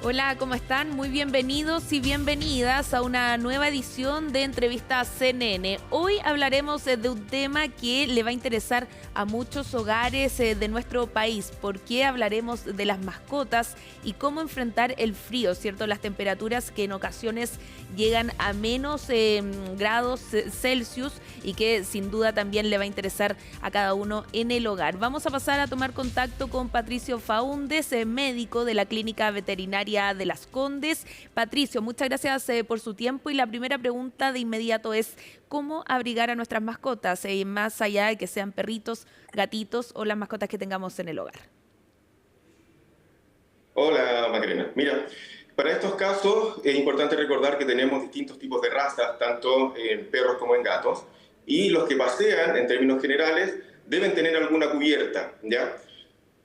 Hola, ¿cómo están? Muy bienvenidos y bienvenidas a una nueva edición de Entrevistas CNN. Hoy hablaremos de un tema que le va a interesar a muchos hogares de nuestro país. ¿Por qué hablaremos de las mascotas y cómo enfrentar el frío, cierto? Las temperaturas que en ocasiones llegan a menos grados Celsius y que sin duda también le va a interesar a cada uno en el hogar. Vamos a pasar a tomar contacto con Patricio Faúndez, médico de la Clínica Veterinaria de Las Condes. Patricio, muchas gracias por su tiempo y la primera pregunta de inmediato es ¿cómo abrigar a nuestras mascotas, más allá de que sean perritos, gatitos o las mascotas que tengamos en el hogar? Hola Macarena, mira, para estos casos es importante recordar que tenemos distintos tipos de razas, tanto en perros como en gatos, y los que pasean, en términos generales, deben tener alguna cubierta, ¿ya?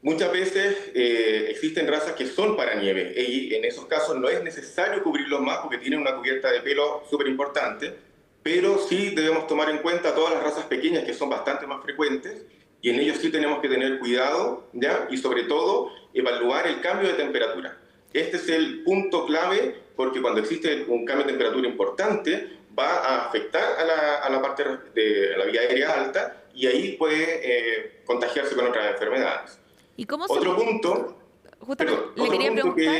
Muchas veces existen razas que son para nieve y en esos casos no es necesario cubrirlos más porque tienen una cubierta de pelo súper importante, pero sí debemos tomar en cuenta todas las razas pequeñas que son bastante más frecuentes y en ellos sí tenemos que tener cuidado, ¿ya? Y sobre todo evaluar el cambio de temperatura. Este es el punto clave porque cuando existe un cambio de temperatura importante va a afectar a la parte de la vía aérea alta y ahí puede contagiarse con otras enfermedades. ¿Y cómo se... Otro punto, Justamente perdón, le quería preguntar...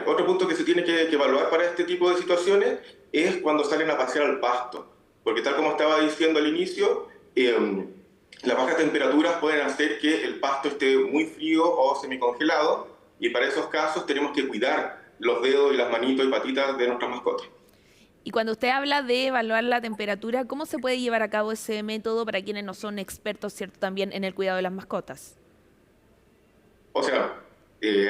otro punto que se tiene que evaluar para este tipo de situaciones es cuando salen a pasear al pasto, porque tal como estaba diciendo al inicio, las bajas temperaturas pueden hacer que el pasto esté muy frío o semicongelado, y para esos casos tenemos que cuidar los dedos y las manitos y patitas de nuestras mascotas. Y cuando usted habla de evaluar la temperatura, ¿cómo se puede llevar a cabo ese método para quienes no son expertos, cierto, también en el cuidado de las mascotas? O sea,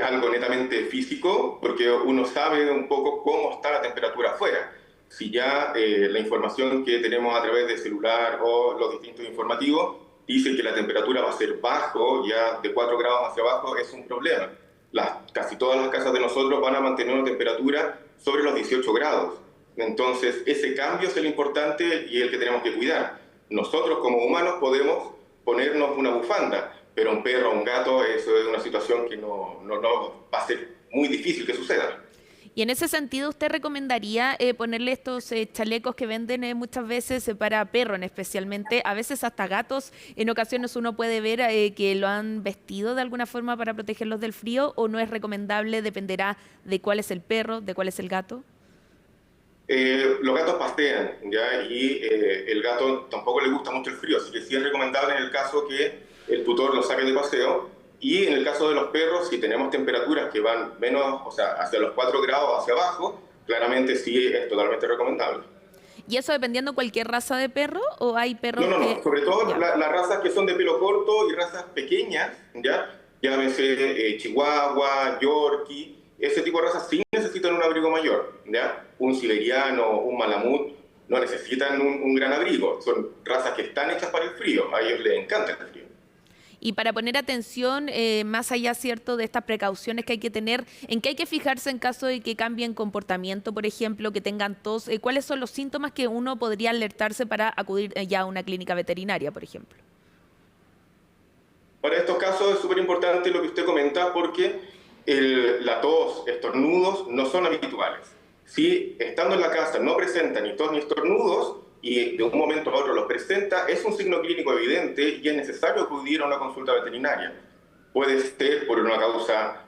algo netamente físico, porque uno sabe un poco cómo está la temperatura afuera. Si ya la información que tenemos a través del celular o los distintos informativos dice que la temperatura va a ser bajo, ya de 4 grados hacia abajo, es un problema. Casi todas las casas de nosotros van a mantener una temperatura sobre los 18 grados. Entonces, ese cambio es el importante y el que tenemos que cuidar. Nosotros como humanos podemos ponernos una bufanda, pero un perro o un gato, eso es una situación que no va a ser muy difícil que suceda. Y en ese sentido, ¿usted recomendaría ponerle estos chalecos que venden muchas veces para perros, especialmente, a veces hasta gatos? En ocasiones uno puede ver que lo han vestido de alguna forma para protegerlos del frío, ¿o no es recomendable? Dependerá de cuál es el perro, de cuál es el gato. Los gatos pastean, ¿ya? Y el gato tampoco le gusta mucho el frío, así que sí es recomendable en el caso que el tutor lo saque de paseo. Y en el caso de los perros, si tenemos temperaturas que van menos, o sea, hacia los 4 grados hacia abajo, claramente sí es totalmente recomendable. ¿Y eso dependiendo cualquier raza de perro o hay perros No, que...? sobre todo Ya. las razas que son de pelo corto y razas pequeñas, ¿ya? Llámese Chihuahua, Yorkie, ese tipo de razas sí necesitan un abrigo mayor, ¿ya? Un siberiano, un malamut, no necesitan un gran abrigo, son razas que están hechas para el frío, a ellos les encanta el frío. Y para poner atención, más allá, cierto, de estas precauciones que hay que tener, ¿en qué hay que fijarse en caso de que cambien comportamiento, por ejemplo, que tengan tos? ¿Cuáles son los síntomas que uno podría alertarse para acudir ya a una clínica veterinaria, por ejemplo? Para estos casos es súper importante lo que usted comenta porque la tos, estornudos no son habituales. Si estando en la casa no presenta ni tos ni estornudos y de un momento a otro los presenta, es un signo clínico evidente y es necesario acudir a una consulta veterinaria. Puede ser por una causa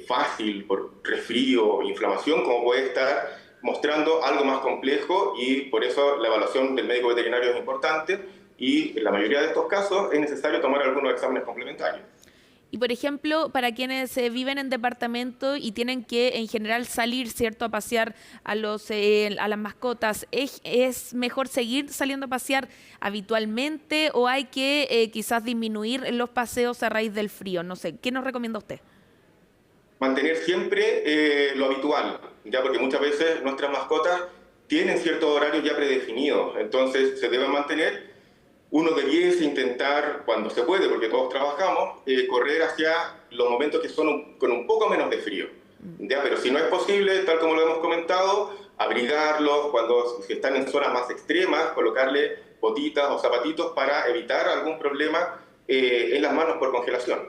fácil, por resfrío, inflamación, como puede estar mostrando algo más complejo y por eso la evaluación del médico veterinario es importante y en la mayoría de estos casos es necesario tomar algunos exámenes complementarios. Y, por ejemplo, para quienes viven en departamento y tienen que, en general, salir, ¿cierto?, a pasear a las mascotas, ¿es mejor seguir saliendo a pasear habitualmente o hay que quizás disminuir los paseos a raíz del frío? No sé, ¿qué nos recomienda usted? Mantener siempre lo habitual, ya porque muchas veces nuestras mascotas tienen ciertos horarios ya predefinidos, entonces se deben mantener. Uno debiese intentar, cuando se puede, porque todos trabajamos, correr hacia los momentos que son con un poco menos de frío. ¿Ya? Pero si no es posible, tal como lo hemos comentado, abrigarlos si están en zonas más extremas, colocarle botitas o zapatitos para evitar algún problema en las manos por congelación.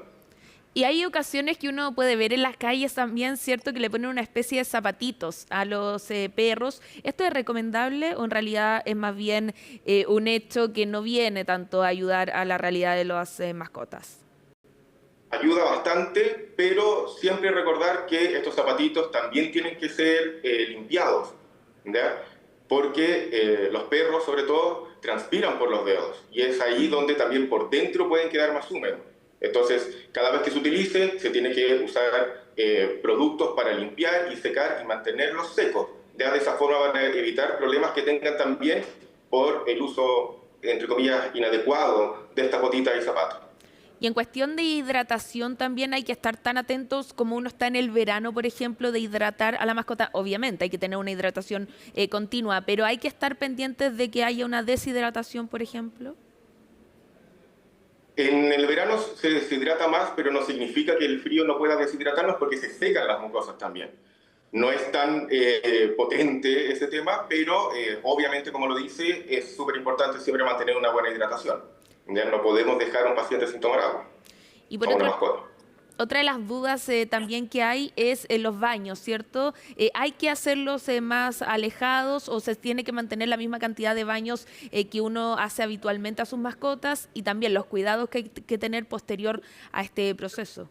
Y hay ocasiones que uno puede ver en las calles también, ¿cierto? Que le ponen una especie de zapatitos a los perros. ¿Esto es recomendable o en realidad es más bien un hecho que no viene tanto a ayudar a la realidad de las mascotas? Ayuda bastante, pero siempre recordar que estos zapatitos también tienen que ser limpiados, ¿ya? Porque los perros, sobre todo, transpiran por los dedos y es ahí donde también por dentro pueden quedar más húmedos. Entonces, cada vez que se utilice, se tiene que usar productos para limpiar y secar y mantenerlos secos. Ya de esa forma van a evitar problemas que tengan también por el uso, entre comillas, inadecuado de estas botitas y zapatos. Y en cuestión de hidratación también hay que estar tan atentos como uno está en el verano, por ejemplo, de hidratar a la mascota. Obviamente hay que tener una hidratación continua, pero hay que estar pendientes de que haya una deshidratación, por ejemplo. En el verano se deshidrata más, pero no significa que el frío no pueda deshidratarnos porque se secan las mucosas también. No es tan potente ese tema, pero obviamente, como lo dice, es súper importante siempre mantener una buena hidratación. Ya no podemos dejar a un paciente sin tomar agua, Y por a una otro, mascota. otra de las dudas también que hay es los baños, ¿cierto? ¿Hay que hacerlos más alejados o se tiene que mantener la misma cantidad de baños que uno hace habitualmente a sus mascotas? Y también los cuidados que hay que tener posterior a este proceso.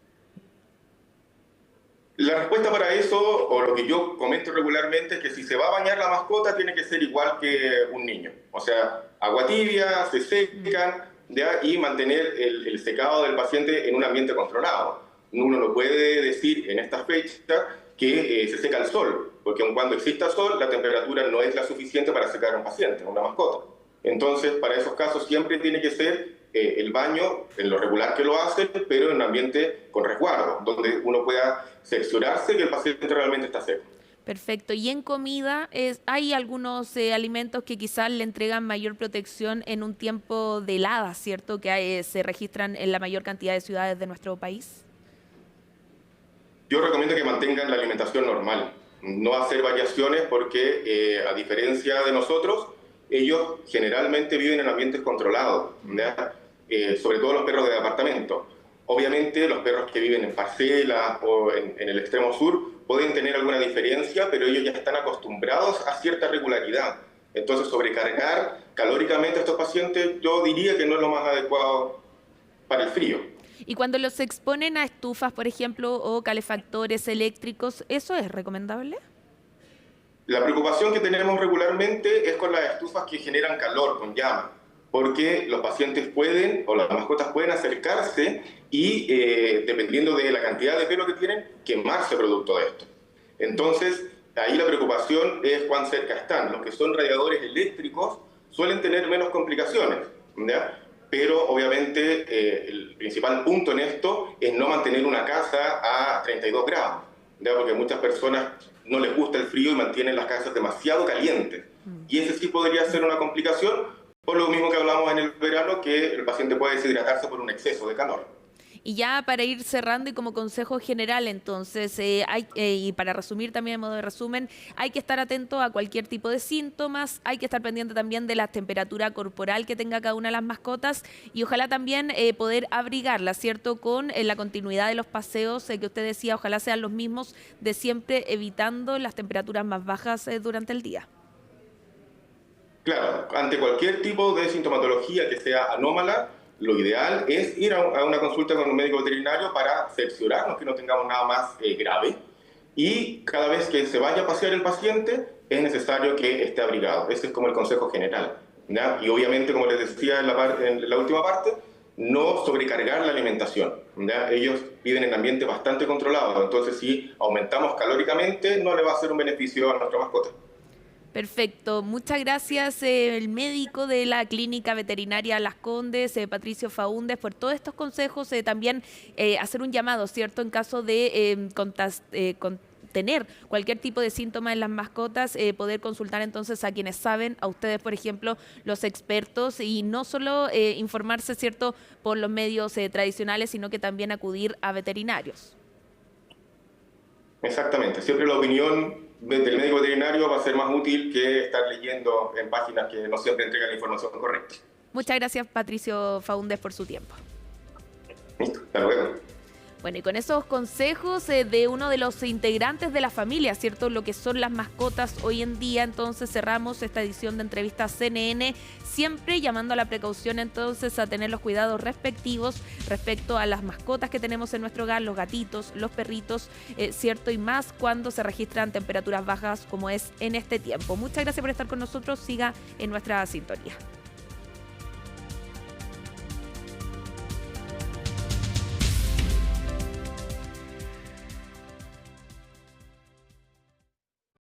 La respuesta para eso, o lo que yo comento regularmente, es que si se va a bañar la mascota, tiene que ser igual que un niño. O sea, agua tibia, se secan, ¿ya? Y mantener el secado del paciente en un ambiente controlado. Uno no puede decir en esta fecha que se seca el sol, porque aun cuando exista sol, la temperatura no es la suficiente para secar a un paciente, a una mascota. Entonces, para esos casos siempre tiene que ser el baño en lo regular que lo hacen, pero en un ambiente con resguardo, donde uno pueda cerciorarse que el paciente realmente está seco. Perfecto. Y en comida, hay algunos alimentos que quizás le entregan mayor protección en un tiempo de heladas, ¿cierto? Que se registran en la mayor cantidad de ciudades de nuestro país. Yo recomiendo que mantengan la alimentación normal, no hacer variaciones porque a diferencia de nosotros, ellos generalmente viven en ambientes controlados, ¿ya? Sobre todo los perros de apartamento. Obviamente los perros que viven en parcelas o en el extremo sur pueden tener alguna diferencia, pero ellos ya están acostumbrados a cierta regularidad. Entonces sobrecargar calóricamente a estos pacientes yo diría que no es lo más adecuado para el frío. Y cuando los exponen a estufas, por ejemplo, o calefactores eléctricos, ¿eso es recomendable? La preocupación que tenemos regularmente es con las estufas que generan calor, con llama, porque los pacientes pueden, o las mascotas pueden acercarse y, dependiendo de la cantidad de pelo que tienen, quemarse producto de esto. Entonces, ahí la preocupación es cuán cerca están. Los que son radiadores eléctricos suelen tener menos complicaciones, ¿ya? Pero obviamente el principal punto en esto es no mantener una casa a 32 grados, ¿ya? Porque a muchas personas no les gusta el frío y mantienen las casas demasiado calientes. Y ese sí podría ser una complicación, por lo mismo que hablamos en el verano, que el paciente puede deshidratarse por un exceso de calor. Y ya para ir cerrando y como consejo general, entonces, y para resumir también en modo de resumen, hay que estar atento a cualquier tipo de síntomas, hay que estar pendiente también de la temperatura corporal que tenga cada una de las mascotas y ojalá también poder abrigarla, ¿cierto? Con la continuidad de los paseos que usted decía, ojalá sean los mismos de siempre, evitando las temperaturas más bajas durante el día. Claro, ante cualquier tipo de sintomatología que sea anómala, lo ideal es ir a una consulta con un médico veterinario para cerciorarnos que no tengamos nada más grave. Y cada vez que se vaya a pasear el paciente, es necesario que esté abrigado. Ese es como el consejo general, ¿ya? Y obviamente, como les decía en la última parte, no sobrecargar la alimentación, ¿ya? Ellos viven en ambientes bastante controlados, entonces si aumentamos calóricamente, no le va a hacer un beneficio a nuestra mascota. Perfecto, muchas gracias el médico de la Clínica Veterinaria Las Condes, Patricio Faúndez, por todos estos consejos, también hacer un llamado, ¿cierto? En caso de tener cualquier tipo de síntoma en las mascotas, poder consultar entonces a quienes saben, a ustedes, por ejemplo, los expertos, y no solo informarse, ¿cierto?, por los medios tradicionales, sino que también acudir a veterinarios. Exactamente, siempre la opinión del médico veterinario va a ser más útil que estar leyendo en páginas que no siempre entregan la información correcta. Muchas gracias, Patricio Faúndez, por su tiempo. Listo, hasta luego. Bueno, y con esos consejos de uno de los integrantes de la familia, ¿cierto? Lo que son las mascotas hoy en día, entonces cerramos esta edición de Entrevistas CNN, siempre llamando a la precaución entonces a tener los cuidados respectivos respecto a las mascotas que tenemos en nuestro hogar, los gatitos, los perritos, ¿cierto? Y más cuando se registran temperaturas bajas como es en este tiempo. Muchas gracias por estar con nosotros, siga en nuestra sintonía.